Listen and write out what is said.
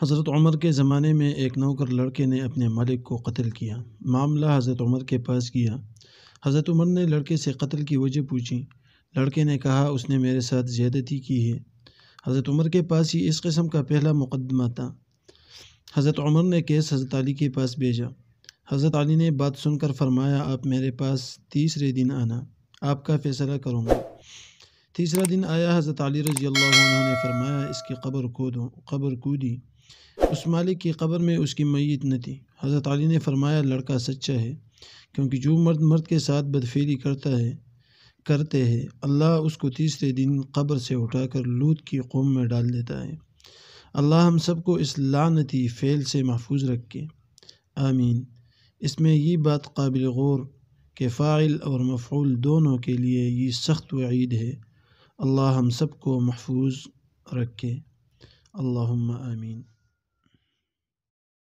حضرت عمر کے زمانے میں ایک نوکر لڑکے نے اپنے مالک کو قتل کیا۔ معاملہ حضرت عمر کے پاس گیا۔ حضرت عمر نے لڑکے سے قتل کی وجہ پوچھی۔ لڑکے نے کہا اس نے میرے ساتھ زیادتی کی ہے۔ حضرت عمر کے پاس ہی اس قسم کا پہلا مقدمہ تھا۔ حضرت عمر نے کیس حضرت علی کے پاس بھیجا۔ حضرت علی نے بات سن کر فرمایا آپ میرے پاس تیسرے دن آنا، آپ کا فیصلہ کروں گا۔ تیسرا دن آیا۔ حضرت علی رضی اللہ عنہ نے فرمایا اس کی قبر کودی۔ اس مالک کی قبر میں اس کی میت نہ تھی۔ حضرت علی نے فرمایا لڑکا سچا ہے، کیونکہ جو مرد کے ساتھ بدفعلی کرتے ہیں اللہ اس کو تیسرے دن قبر سے اٹھا کر لوط کی قوم میں ڈال دیتا ہے۔ اللہ ہم سب کو اس لعنتی فعل سے محفوظ رکھے، آمین۔ اس میں یہ بات قابل غور کہ فاعل اور مفعول دونوں کے لیے یہ سخت وعید ہے۔ اللہ ہم سب کو محفوظ رکھے، اللہم آمین۔